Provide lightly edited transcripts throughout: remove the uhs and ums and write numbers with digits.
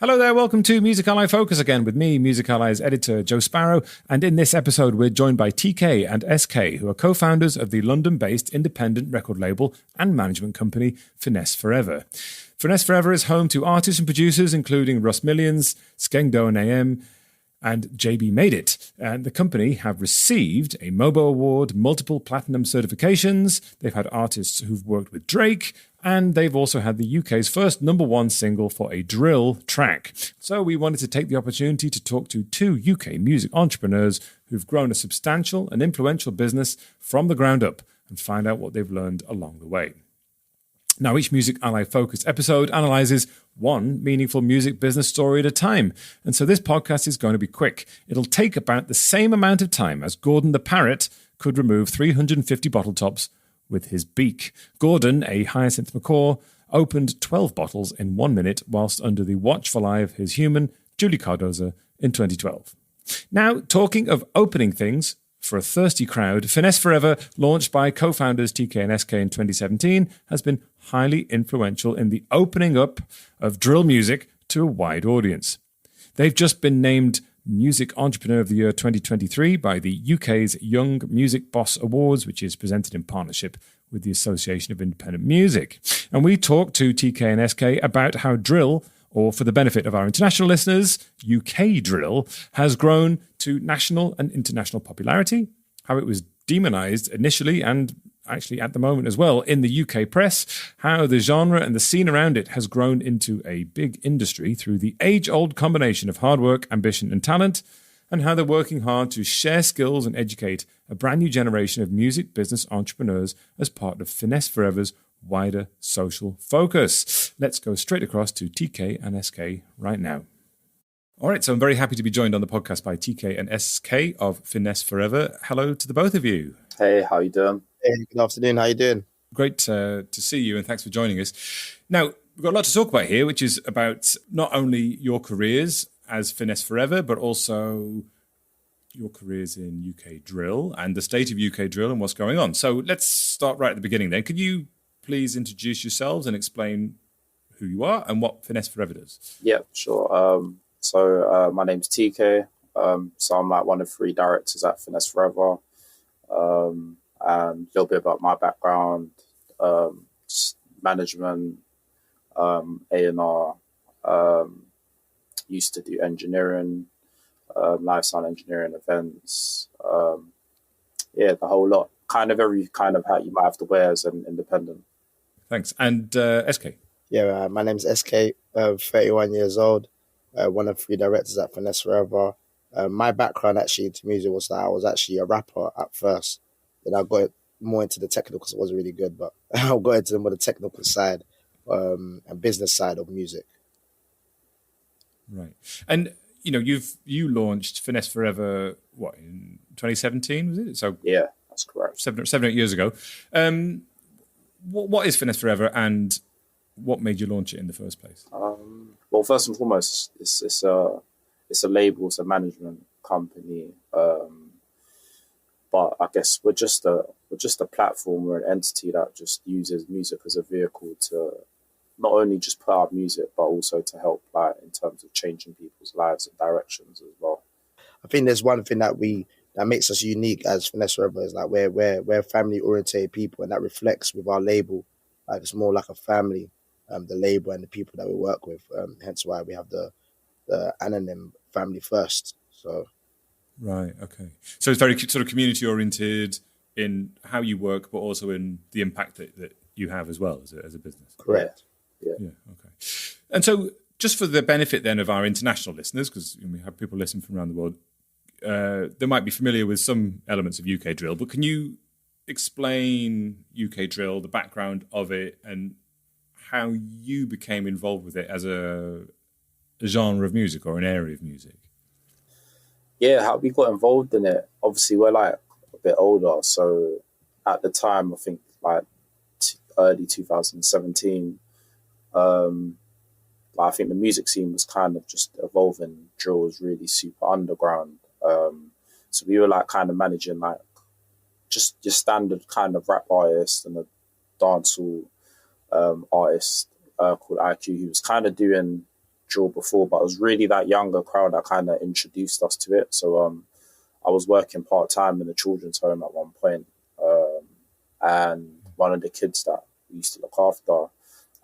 Hello there, welcome to Music Ally Focus again with me, Music Ally's editor, Joe Sparrow. And in this episode, we're joined by TK and SK, who are co-founders of the London-based independent record label and management company, Finesse Foreva. Finesse Foreva is home to artists and producers, including Russ Millions, Skengdo AM, and JB Made It. And the company have received a MOBO Award, multiple platinum certifications. They've had artists who've worked with Drake, and they've also had the UK's first #1 single for a drill track. So we wanted to take the opportunity to talk to two UK music entrepreneurs who've grown a substantial and influential business from the ground up and find out what they've learned along the way. Now, each Music Ally Focus episode analyzes one meaningful music business story at a time. And so this podcast is going to be quick. It'll take about the same amount of time as Gordon the Parrot could remove 350 bottle tops with his beak. Gordon, a hyacinth macaw, opened 12 bottles in 1 minute whilst under the watchful eye of his human, Julie Cardoza, in 2012. Now, talking of opening things, for a thirsty crowd, Finesse Foreva, launched by co-founders TK and SK in 2017, has been highly influential in the opening up of drill music to a wide audience. They've just been named Music Entrepreneur of the Year 2023 by the UK's Young Music Boss Awards, which is presented in partnership with the Association of Independent Music. And we talked to TK and SK about how drill, or for the benefit of our international listeners, UK drill, has grown to national and international popularity, how it was demonized initially and actually at the moment as well in the UK press, how the genre and the scene around it has grown into a big industry through the age-old combination of hard work, ambition and talent, and how they're working hard to share skills and educate a brand new generation of music business entrepreneurs as part of Finesse Foreva's wider social focus. Let's go straight across to TK and SK right now. All right, so I'm very happy to be joined on the podcast by TK and SK of Finesse Foreva. Hello to the both of you. Hey, how you doing? Hey, good afternoon. How you doing? Great to see you, and thanks for joining us. Now, we've got a lot to talk about here, which is about not only your careers as Finesse Foreva, but also your careers in UK drill and the state of UK drill and what's going on. So let's start right at the beginning then. Could you please introduce yourselves and explain who you are and what Finesse Foreva does? Yeah, sure. So my name's TK. So I'm like one of 3 directors at Finesse Foreva. And a little bit about my background, management, A&R, used to do engineering, lifestyle engineering events. The whole lot. Kind of every kind of hat you might have to wear as an independent. Thanks. And SK? Yeah, my name's SK, 31 years old, one of 3 directors at Finesse Foreva. My background actually into music was that I was actually a rapper at first. Then I got more into the technical because it wasn't really good, but I got into the more the technical side and business side of music. Right. And, you know, you launched Finesse Foreva, what, in 2017, was it? So yeah, that's correct. 7 or 8 years ago. What is Finesse Foreva and what made you launch it in the first place? Well, first and foremost, it's a label, it's a management company. But I guess we're just a platform or an entity that just uses music as a vehicle to not only just put out music, but also to help like in terms of changing people's lives and directions as well. I think there's one thing that makes us unique as Finesse Foreva is like we're family oriented people, and that reflects with our label. Like it's more like a family, the label and the people that we work with. Hence why we have the anonym family first. So. Right. Okay. So it's very sort of community oriented in how you work, but also in the impact that you have as well as a business. Correct. Yeah. Okay. And so, just for the benefit then of our international listeners, because we have people listening from around the world, they might be familiar with some elements of UK drill, but can you explain UK drill, the background of it, and how you became involved with it as a genre of music or an area of music? Yeah, how we got involved in it. Obviously, we're like a bit older. So at the time, I think like early 2017, I think the music scene was kind of just evolving. Drill was really super underground. So we were like kind of managing like just your standard kind of rap artist and a dancehall artist called IQ. He was kind of doing drill before, but it was really that younger crowd that kind of introduced us to it. So I was working part-time in a children's home at one point, and one of the kids that we used to look after,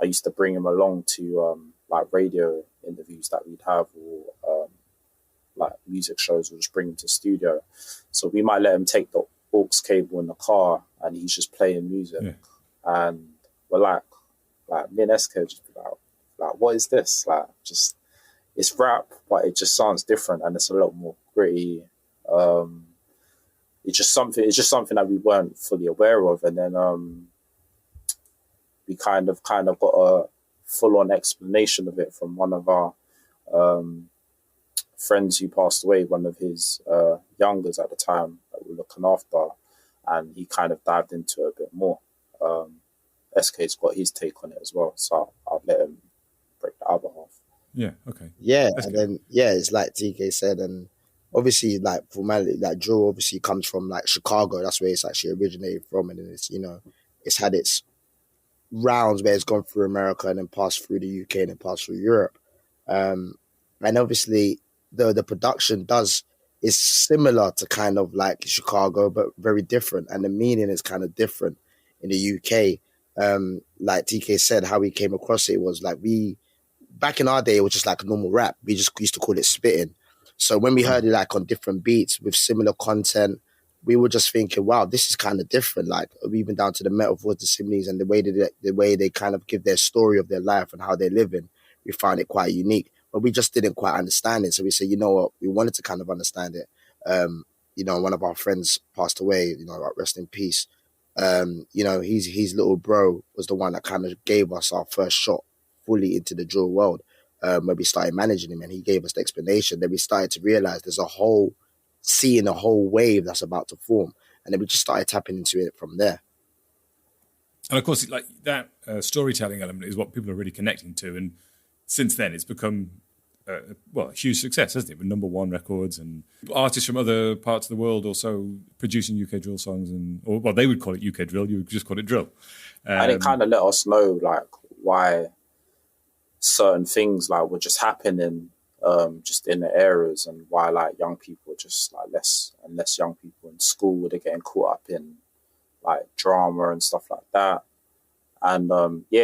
I used to bring him along to like radio interviews that we'd have, or like music shows. We'll just bring him to studio. So we might let him take the aux cable in the car and he's just playing music. Yeah. And we're like me and SK just be like, what is this? Like, just, it's rap, but it just sounds different and it's a lot more gritty. It's just something that we weren't fully aware of. And then we kind of got a full-on explanation of it from one of our friends who passed away, one of his youngers at the time that we were looking after, and he kind of dived into it a bit more. SK's got his take on it as well, so I'll let him break the other half. Yeah, okay. Yeah, That's and good. then, yeah, it's like TK said, and obviously, like, formality, like, drill obviously comes from, like, Chicago. That's where it's actually originated from, and it's, you know, it's had its rounds where it's gone through America and then passed through the UK and then passed through Europe. And obviously, the production is similar to kind of like Chicago, but very different, and the meaning is kind of different in the UK. Like TK said, how we came across it was like, back in our day, it was just like a normal rap. We just used to call it spitting. So when we heard it like on different beats with similar content, we were just thinking, wow, this is kind of different. Like, even down to the metaphors, the similes, and the way they kind of give their story of their life and how they're living, we found it quite unique. But we just didn't quite understand it. So we said, you know what, we wanted to kind of understand it. You know, one of our friends passed away, you know, rest in peace. You know, his little bro was the one that kind of gave us our first shot fully into the drill world, where we started managing him, and he gave us the explanation. Then we started to realize there's a whole wave that's about to form, and then we just started tapping into it from there. And of course, like that storytelling element is what people are really connecting to, and since then it's become a huge success, hasn't it? With #1 records and artists from other parts of the world also producing UK drill songs, or they would call it UK drill. You would just call it drill. And it kind of let us know like why certain things like were just happening just in the areas, and why like young people just like less and less young people in school, they're getting caught up in like drama and stuff like that. And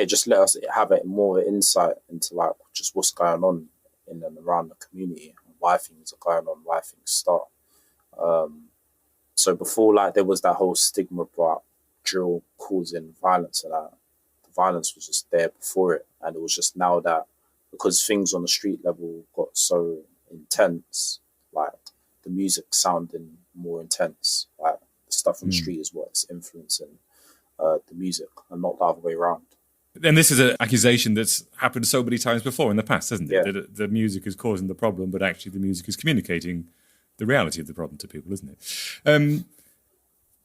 just let us have it more insight into like just what's going on in and around the community, and why things are going on, why things start. So before, like, there was that whole stigma about drill causing violence, and that the violence was just there before it, and it was just now that because things on the street level got so intense, like the music sounding more intense, like the stuff on the street is what's influencing the music, and not the other way around. And this is an accusation that's happened so many times before in the past, hasn't it? Yeah. That the music is causing the problem, but actually the music is communicating the reality of the problem to people, isn't it?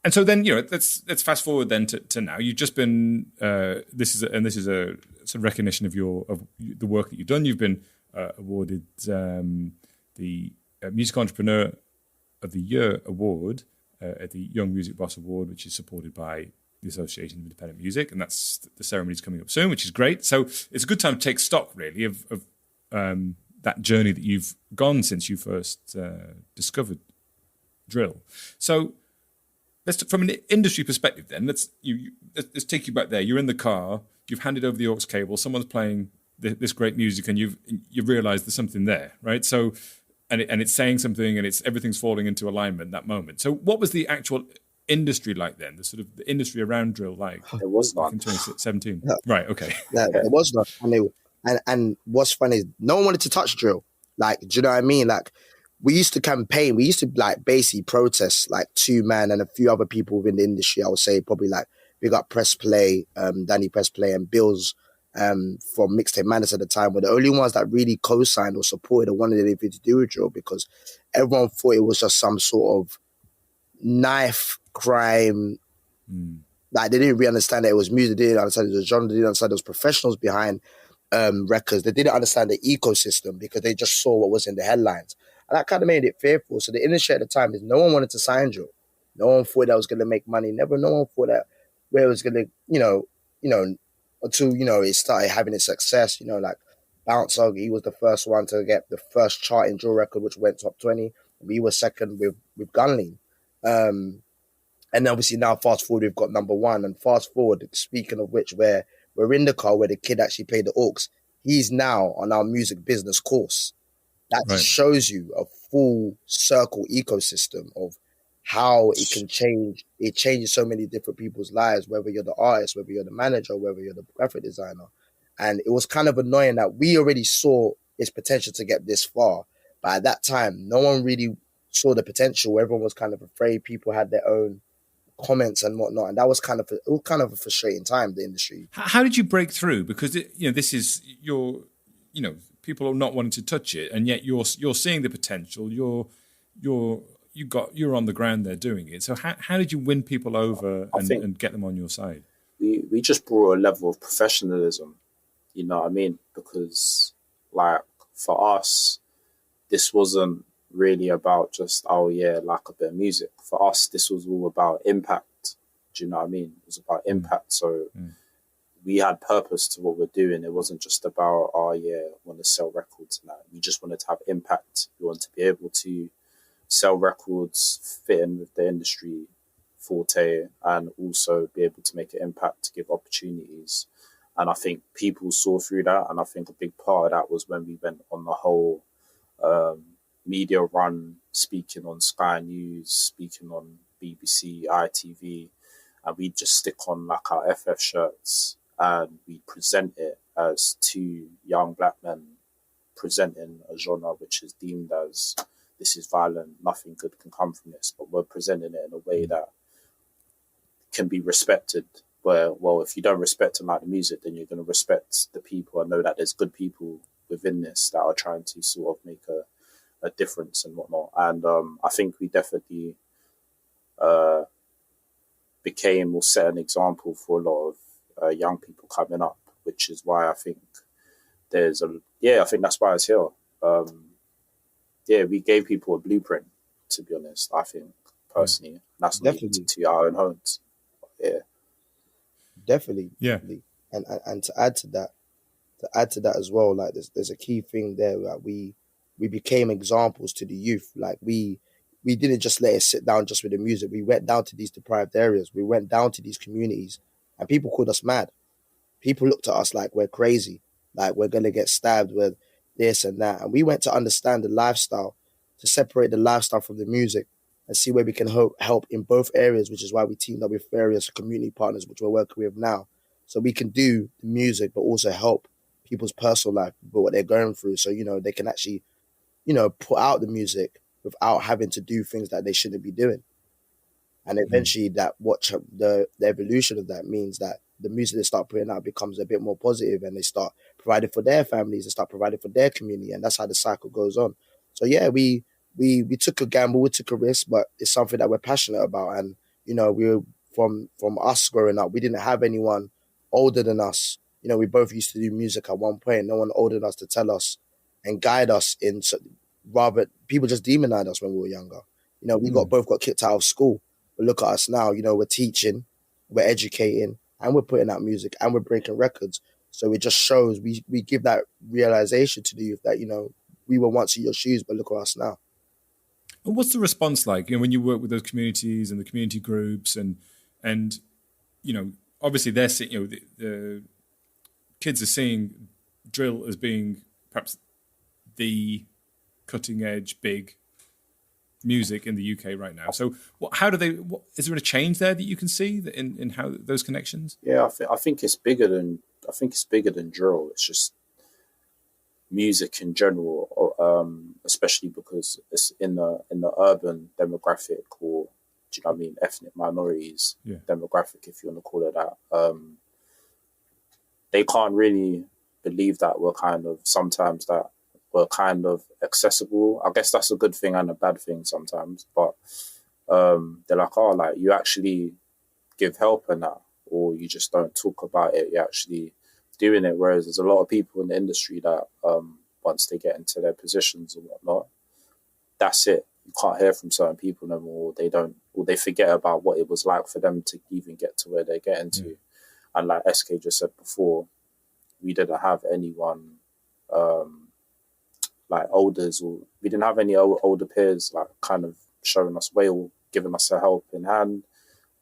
And so then, you know, let's fast forward then to now. You've just been this is a sort of recognition of the work that you've done. You've been awarded the Music Entrepreneur of the Year award at the Young Music Boss Award, which is supported by the Association of Independent Music, and that's the ceremony's coming up soon, which is great. So it's a good time to take stock, really, of that journey that you've gone since you first discovered drill. So from an industry perspective, then let's take you back there. You're in the car, you've handed over the aux cable, someone's playing this great music, and you've realised there's something there, right? So and it's saying something, and everything's falling into alignment that moment. So what was the actual industry like then? The sort of the industry around drill like? There was back none. in 2017. No. Right. Okay. No, there was not. And what's funny is no one wanted to touch drill. Like, do you know what I mean? Like, we used to campaign. We used to like basically protest, like 2 Man and a few other people within the industry. I would say probably like we got Press Play, Danny Press Play, and Bills from Mixtape Madness at the time were the only ones that really co-signed or supported or wanted anything to do with drill, because everyone thought it was just some sort of knife crime. Like, they didn't really understand that it was music. They didn't understand it was genre. They didn't understand there was professionals behind records. They didn't understand the ecosystem because they just saw what was in the headlines. And that kind of made it fearful. So the industry at the time is no one wanted to sign drill. No one thought that was going to make money. No one thought that where it was going to, you know, until, you know, it started having its success, you know, like Bouncer, he was the first one to get the first chart in drill record, which went top 20. We were second with Gunlean. And obviously now fast forward, we've got number one. And fast forward, speaking of which, where we're in the car where the kid actually played the aux. He's now on our music business course. That Right. shows you a full circle ecosystem of how it can change. It changes so many different people's lives, whether you're the artist, whether you're the manager, whether you're the graphic designer. And it was kind of annoying that we already saw its potential to get this far. But at that time, no one really saw the potential. Everyone was kind of afraid. People had their own comments and whatnot. And that was kind of a frustrating time, the industry. How did you break through? Because this is people are not wanting to touch it, and yet you're seeing the potential. You're on the ground there doing it. So how did you win people over and get them on your side? We just brought a level of professionalism, you know what I mean? Because like for us, this wasn't really about just, like a bit of music. For us, this was all about impact. Do you know what I mean? It was about impact. So we had purpose to what we're doing. It wasn't just about, want to sell records and that. We just wanted to have impact. We wanted to be able to sell records, fit in with the industry forte, and also be able to make an impact, to give opportunities. And I think people saw through that. And I think a big part of that was when we went on the whole media run, speaking on Sky News, speaking on BBC, ITV, and we just stick on like our FF shirts and we present it as two young black men presenting a genre which is deemed as, this is violent, nothing good can come from this, but we're presenting it in a way that can be respected. Where, well, if you don't respect and like the music, then you're going to respect the people and know that there's good people within this that are trying to sort of make a difference and whatnot. And I think we definitely became or set an example for a lot of young people coming up, which is why I think I think that's why it's here. We gave people a blueprint, to be honest, I think, personally. That's not to our own homes. Yeah. Definitely. Yeah. And to add to that as well, like there's a key thing there that we became examples to the youth. Like we didn't just let it sit down just with the music. We went down to these deprived areas. We went down to these communities, and people called us mad. People looked at us like we're crazy, like we're going to get stabbed with this and that. And we went to understand the lifestyle, to separate the lifestyle from the music and see where we can help in both areas, which is why we teamed up with various community partners, which we're working with now. So we can do the music, but also help people's personal life, but what they're going through. So, they can actually, put out the music without having to do things that they shouldn't be doing. And eventually the evolution of that means that the music they start putting out becomes a bit more positive, and they start providing for their families, they start providing for their community. And that's how the cycle goes on. So yeah, we took a gamble, we took a risk, but it's something that we're passionate about. And, we were from us growing up, we didn't have anyone older than us. We both used to do music at one point. No one older than us to tell us and guide us in, rather people just demonized us when we were younger. We both got kicked out of school. But look at us now, we're teaching, we're educating, and we're putting out music, and we're breaking records. So it just shows, we give that realization to the youth that, we were once in your shoes, but look at us now. And what's the response like? When you work with those communities and the community groups, and obviously they're seeing, the kids are seeing drill as being perhaps the cutting edge, big music in the UK right now. So is there a change there that you can see in how those connections? Yeah, I think it's bigger than drill. It's just music in general, especially because it's in the urban demographic, or do you know what I mean, ethnic minorities demographic, if you want to call it that. They can't really believe that we're kind of accessible. I guess that's a good thing and a bad thing sometimes, but they're like, you actually give help and that, or you just don't talk about it, you're actually doing it. Whereas there's a lot of people in the industry that once they get into their positions and whatnot, that's it. You can't hear from certain people no more. They forget about what it was like for them to even get to where they're getting to. And like SK just said before, we didn't have anyone like elders, or we didn't have any older peers like kind of showing us way or giving us a helping hand.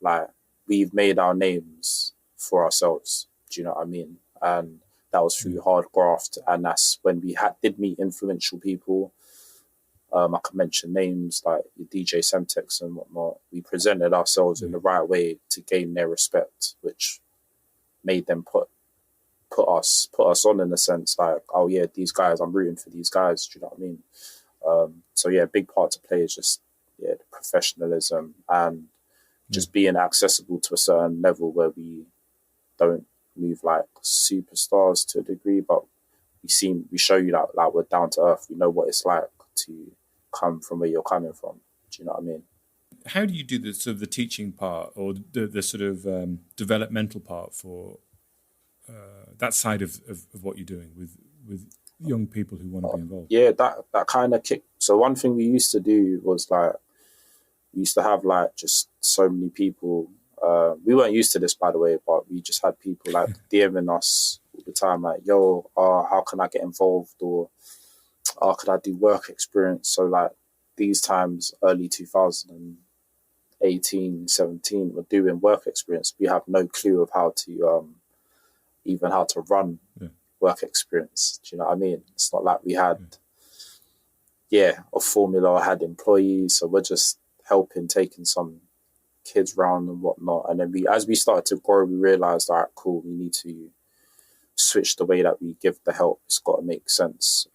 Like, we've made our names for ourselves. Do you know what I mean? And that was through hard graft, and that's when we did meet influential people. I can mention names like DJ Semtex and whatnot. We presented ourselves in the right way to gain their respect, which made them put us on, in a sense, like, oh yeah, these guys, I'm rooting for these guys. Do you know what I mean? So yeah, a big part to play is just the professionalism and just being accessible to a certain level where we don't move like superstars to a degree, but we show you that like we're down to earth. We know what it's like to come from where you're coming from. Do you know what I mean? How do you do the sort of the teaching part, or the sort of developmental part for that side of what you're doing with young people who want to be involved? Yeah, that kind of kick. So one thing we used to do was like, we used to have like just so many people. We weren't used to this, by the way, but we just had people like DMing us all the time, like, yo, how can I get involved? Or could I do work experience? So like these times, early 2018, 17, we're doing work experience. We have no clue of how to even how to run work experience. Do you know what I mean? It's not like we had a formula or had employees. So we're just helping, taking some kids round and whatnot. And then as we started to grow, we realized, all right, cool, we need to switch the way that we give the help. It's got to make sense.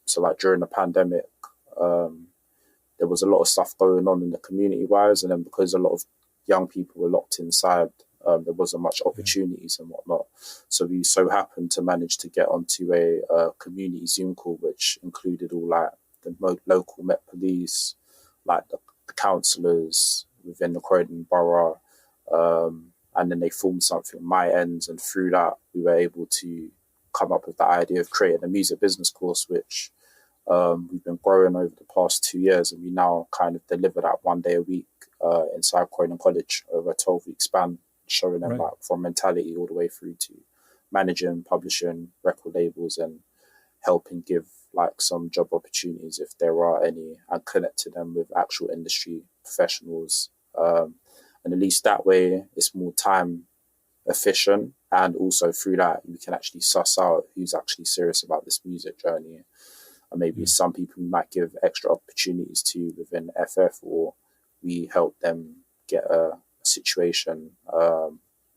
So like during the pandemic, there was a lot of stuff going on in the community wise. And then because a lot of young people were locked inside, there wasn't much opportunities and whatnot. So we so happened to manage to get onto a community Zoom call, which included all like the local Met Police, like the councillors within the Croydon Borough. And then they formed something, My Ends, and through that we were able to come up with the idea of creating a music business course, which we've been growing over the past 2 years, and we now kind of deliver that 1 day a week inside Croydon College over a 12-week span, showing them like from mentality all the way through to managing, publishing, record labels, and helping give like some job opportunities if there are any, and connect them with actual industry professionals. And at least that way it's more time efficient, and also through that we can actually suss out who's actually serious about this music journey. And maybe some people we might give extra opportunities to within FF, or we help them get a situation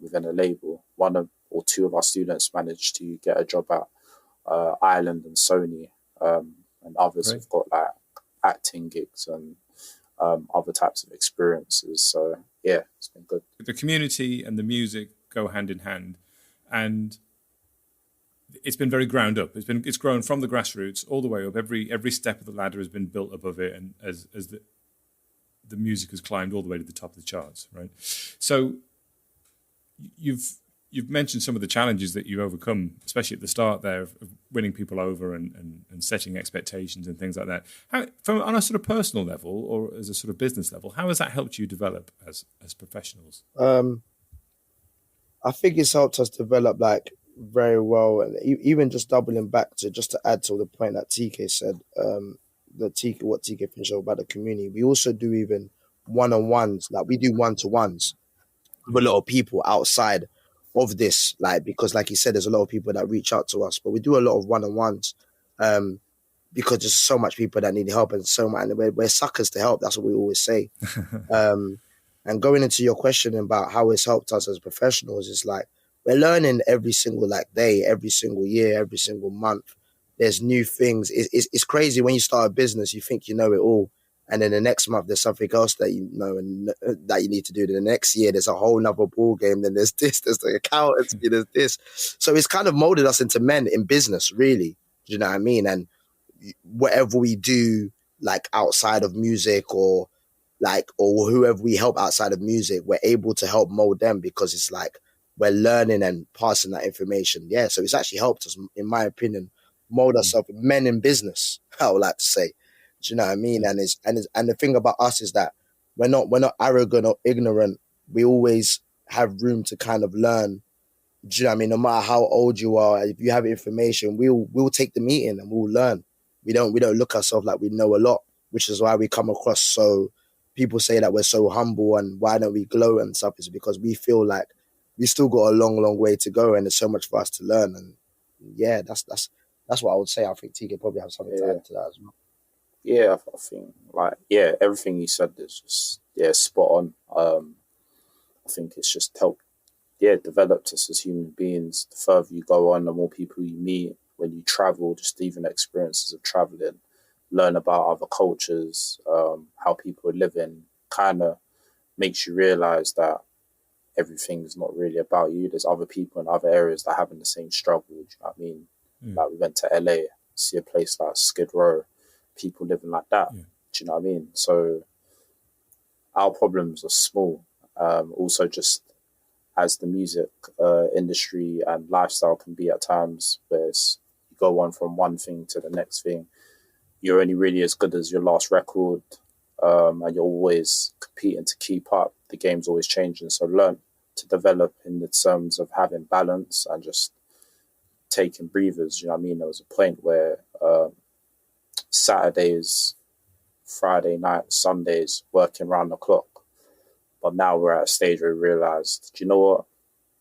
within a label. One or two of our students managed to get a job at Ireland and Sony, and others have got like acting gigs and other types of experiences. So yeah, it's been good. The community and the music go hand in hand, and it's been very ground up. It's grown from the grassroots all the way up. Every step of the ladder has been built above it, and as the music has climbed all the way to the top of the charts, right? So you've mentioned some of the challenges that you've overcome, especially at the start there, of winning people over and setting expectations and things like that. How, on a sort of personal level or as a sort of business level, how has that helped you develop as professionals? I think it's helped us develop like very well, and even just doubling back to add to the point that TK said, what TK finished about the community. We also do even one-on-ones, like we do one-to-ones with a lot of people outside of this, like, because like he said, there's a lot of people that reach out to us, but we do a lot of one-on-ones because there's so much people that need help, and so much, and we're suckers to help. That's what we always say. And going into your question about how it's helped us as professionals, it's like we're learning every single like day, every single year, every single month. There's new things. It's crazy when you start a business, you think you know it all, and then the next month there's something else that you know and that you need to do. Then the next year there's a whole nother ball game. Then there's this, there's the accountancy, there's this. So it's kind of molded us into men in business, really. Do you know what I mean? And whatever we do, like outside of music or whoever we help outside of music, we're able to help mold them because it's like we're learning and passing that information. Yeah, so it's actually helped us, in my opinion, mold ourselves men in business, I would like to say. Do you know what I mean? And the thing about us is that we're not arrogant or ignorant. We always have room to kind of learn. Do you know what I mean? No matter how old you are, if you have information, we'll take the meeting and we'll learn. we don't look ourselves like we know a lot, which is why we come across so. People say that we're so humble and why don't we glow and stuff, is because we feel like we still got a long, long way to go and there's so much for us to learn. And yeah, that's what I would say. I think TK probably have something to add to that as well. Yeah, I think everything you said is just spot on. I think it's just helped developed us as human beings. The further you go on, the more people you meet when you travel, just even experiences of traveling, learn about other cultures, how people are living, kind of makes you realize that everything's not really about you. There's other people in other areas that are having the same struggle. Do you know what I mean? Like we went to LA, see a place like Skid Row, people living like that. Do you know what I mean? So our problems are small. Also, just as the music industry and lifestyle can be at times, where you go on from one thing to the next thing. You're only really as good as your last record, and you're always competing to keep up. The game's always changing. So learn to develop in the terms of having balance and just taking breathers. You know what I mean? There was a point where Saturdays, Friday night, Sundays, working round the clock. But now we're at a stage where we realised, do you know what?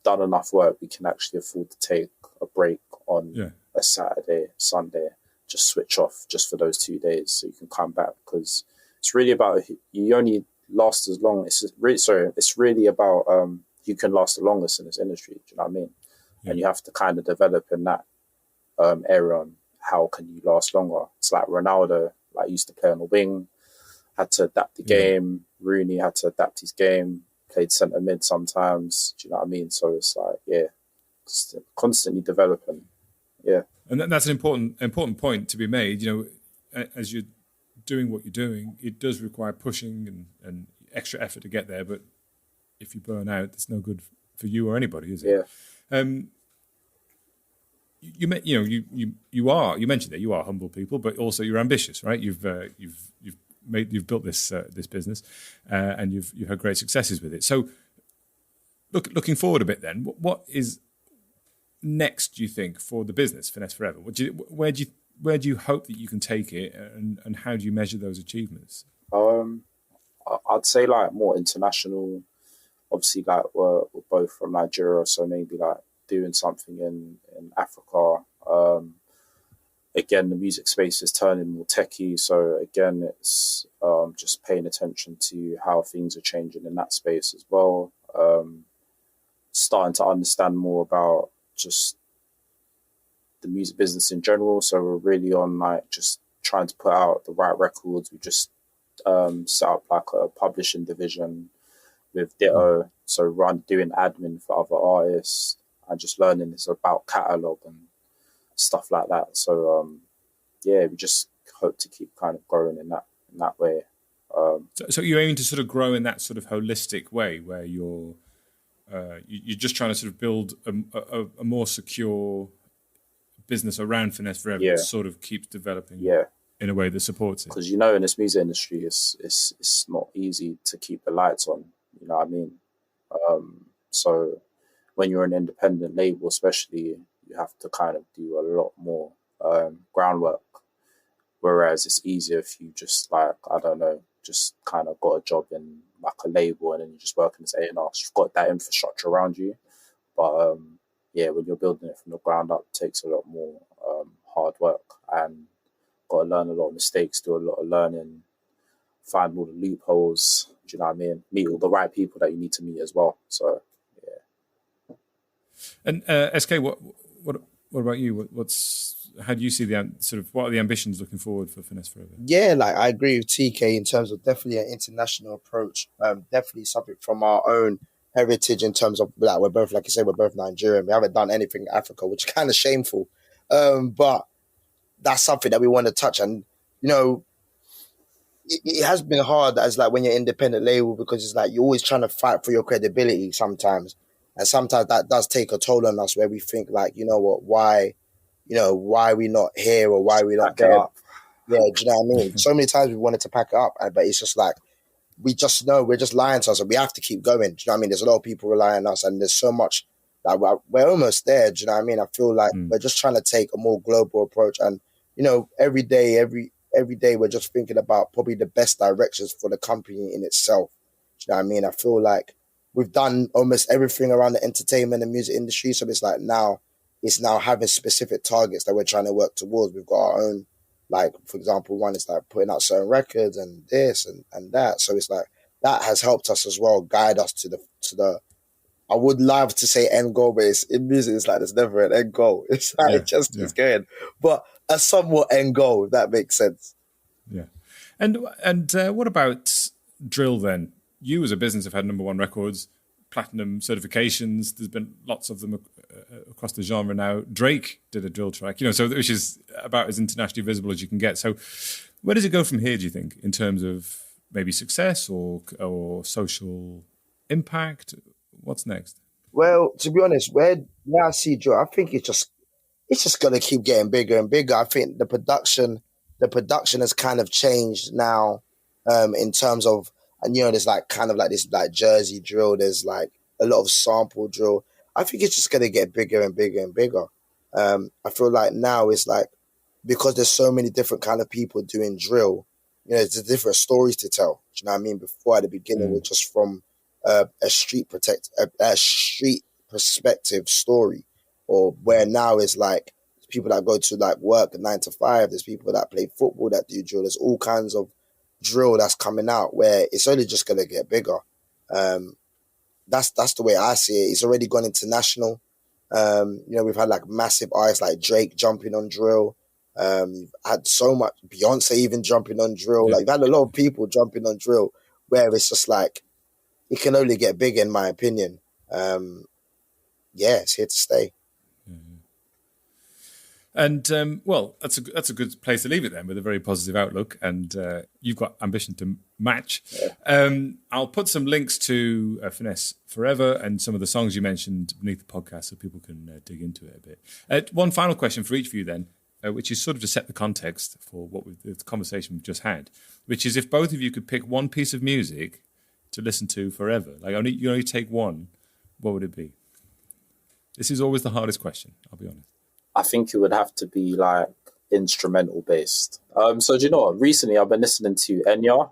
Done enough work, we can actually afford to take a break on a Saturday, Sunday. Just switch off just for those 2 days so you can come back, because it's really about you only last as long. It's really about who can last the longest in this industry. Do you know what I mean? And you have to kind of develop in that area on how can you last longer. It's like Ronaldo, used to play on the wing, had to adapt the game. Rooney had to adapt his game, played centre mid sometimes. Do you know what I mean? So it's constantly developing. Yeah. And that's an important point to be made. You know, as you're doing what you're doing, it does require pushing and extra effort to get there. But if you burn out, it's no good for you or anybody, is it? Yeah. You mentioned that you are humble people, but also you're ambitious, right? You've built this business, and you've had great successes with it. So, looking forward a bit, then, what is next, do you think, for the business, Finesse Foreva? Where do you hope that you can take it, and how do you measure those achievements? I'd say more international. Obviously, we're both from Nigeria, so maybe doing something in Africa. Again, the music space is turning more techie, so again, it's just paying attention to how things are changing in that space as well. Starting to understand more about just the music business in general. So we're really on just trying to put out the right records. We just set up a publishing division with Ditto. So doing admin for other artists and just learning this about catalog and stuff like that. So we just hope to keep kind of growing in that way. So you're aiming to sort of grow in that sort of holistic way, where you're just trying to sort of build a more secure business around Finesse Foreva that sort of keeps developing in a way that supports it. Because in this music industry, it's not easy to keep the lights on. You know what I mean? So when you're an independent label, especially, you have to kind of do a lot more groundwork. Whereas it's easier if you just just kind of got a job in a label and then you just working as A&R. You've got that infrastructure around you. But when you're building it from the ground up, it takes a lot more hard work and got to learn a lot of mistakes, do a lot of learning, find all the loopholes. Do you know what I mean? Meet all the right people that you need to meet as well. So And SK, what about you? How do you see what are the ambitions looking forward for Finesse Foreva? Yeah, I agree with TK in terms of definitely an international approach. Definitely something from our own heritage in terms of we're both, like you said, we're both Nigerian. We haven't done anything in Africa, which is kind of shameful. But that's something that we want to touch. And, it has been hard as when you're independent label, because it's you're always trying to fight for your credibility sometimes. And sometimes that does take a toll on us, where we think why we not here, or why we not there? Yeah, do you know what I mean? So many times we wanted to pack it up, but it's just we just know we're just lying to us, and we have to keep going. Do you know what I mean? There's a lot of people relying on us, and there's so much we're almost there. Do you know what I mean? I feel we're just trying to take a more global approach and every day we're just thinking about probably the best directions for the company in itself. Do you know what I mean? I feel like we've done almost everything around the entertainment and music industry. So it's like it's now having specific targets that we're trying to work towards. We've got our own, like, for example, one is like putting out certain records and this and that. So it's like that has helped us as well, guide us to the I would love to say end goal, but in music, it's like there's never an end goal. It's like it just keeps going. But a somewhat end goal, if that makes sense. Yeah. And what about drill then? You as a business have had #1 records, platinum certifications. There's been lots of them across the genre now. Drake did a drill track, so which is about as internationally visible as you can get. So where does it go from here, do you think, in terms of maybe success or social impact? What's next? Well, to be honest, where I see drill, I think it's just gonna keep getting bigger and bigger. I think the production has kind of changed now, in terms of, and there's like kind of like this like Jersey drill. There's like a lot of sample drill. I think it's just gonna get bigger and bigger and bigger. I feel like now it's like, because there's so many different kind of people doing drill, there's different stories to tell. Do you know what I mean? Before at the beginning, we're just from a street perspective story, or where now it's like people that go to like work 9 to 5. There's people that play football that do drill. There's all kinds of drill that's coming out where it's only just gonna get bigger. That's the way I see it. It's already gone international. We've had like massive artists like Drake jumping on drill. You've had so much, Beyonce even jumping on drill. Like, you've had a lot of people jumping on drill where it's just like, it can only get bigger, in my opinion. It's here to stay. And well, that's a good place to leave it then, with a very positive outlook. And you've got ambition to match. I'll put some links to Finesse Foreva and some of the songs you mentioned beneath the podcast, so people can dig into it a bit. One final question for each of you then, which is sort of to set the context for the conversation we've just had, which is, if both of you could pick one piece of music to listen to forever, like you only take one, what would it be? This is always the hardest question, I'll be honest. I think it would have to be like instrumental based. So do you know what? Recently I've been listening to Enya.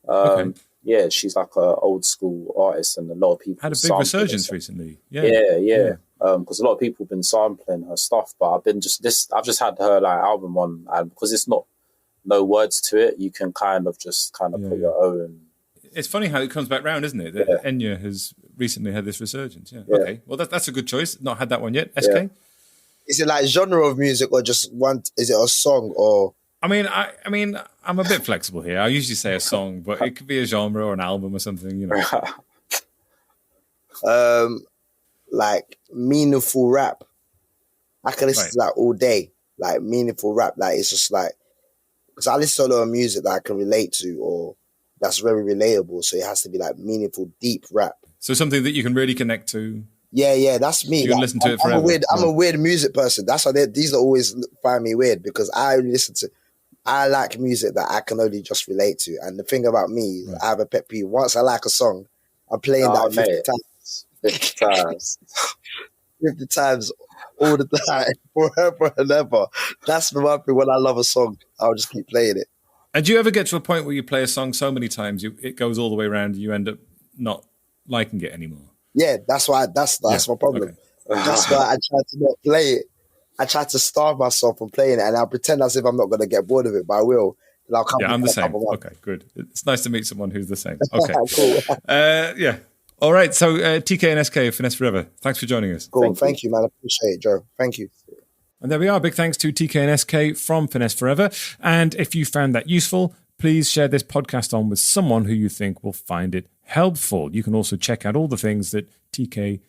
Okay. Yeah, she's like an old school artist, and a lot of people had a big resurgence recently. Yeah. Because a lot of people have been sampling her stuff, but I've just had her like album on, and because it's not no words to it, you can kind of put your own. It's funny how it comes back round, isn't it? That Enya has recently had this resurgence. Yeah. Okay. Well, that's a good choice. Not had that one yet. SK? Yeah. Is it like genre of music, or just one? Is it a song, or? I mean, I'm a bit flexible here. I usually say a song, but it could be a genre or an album or something, Like meaningful rap. I can listen to that all day. Like meaningful rap. Like, it's just like, because I listen to a lot of music that I can relate to, or that's very relatable. So it has to be like meaningful, deep rap. So something that you can really connect to. Yeah, that's me. You can listen to it forever. I'm a weird music person. That's why these are always find me weird, because I like music that I can only just relate to. And the thing about me, I have a pet peeve. Once I like a song, I'm playing that 50 times. 50 times. 50 times all the time, forever and ever. That's the one thing. When I love a song, I'll just keep playing it. And do you ever get to a point where you play a song so many times, it goes all the way around and you end up not liking it anymore? Yeah, that's my problem. Okay. That's why I try to not play it. I try to starve myself from playing it, and I'll pretend as if I'm not going to get bored of it, but I will. And I'll come. Yeah, I'm the same. Okay, good. It's nice to meet someone who's the same. Okay. Cool. Yeah. All right. So TK and SK, Finesse Foreva, thanks for joining us. Cool. Thank you, man. I appreciate it, Joe. Thank you. And there we are. Big thanks to TK and SK from Finesse Foreva. And if you found that useful, please share this podcast on with someone who you think will find it helpful. You can also check out all the things that TK,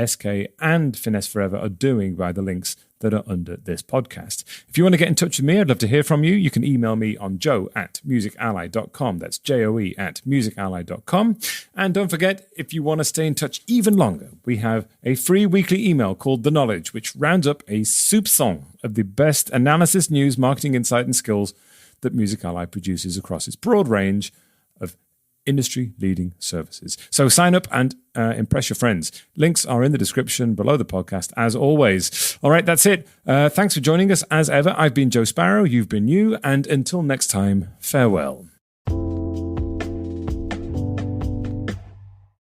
SK, and Finesse Foreva are doing by the links that are under this podcast. If you want to get in touch with me, I'd love to hear from you. You can email me on joe@musically.com. That's joe@musically.com. And don't forget, if you want to stay in touch even longer, we have a free weekly email called The Knowledge, which rounds up a soup song of the best analysis, news, marketing, insight, and skills that Music Ally produces across its broad range of industry-leading services. So sign up and impress your friends. Links are in the description below the podcast, as always. All right, that's it. Thanks for joining us as ever. I've been Joe Sparrow. You've been you. And until next time, farewell.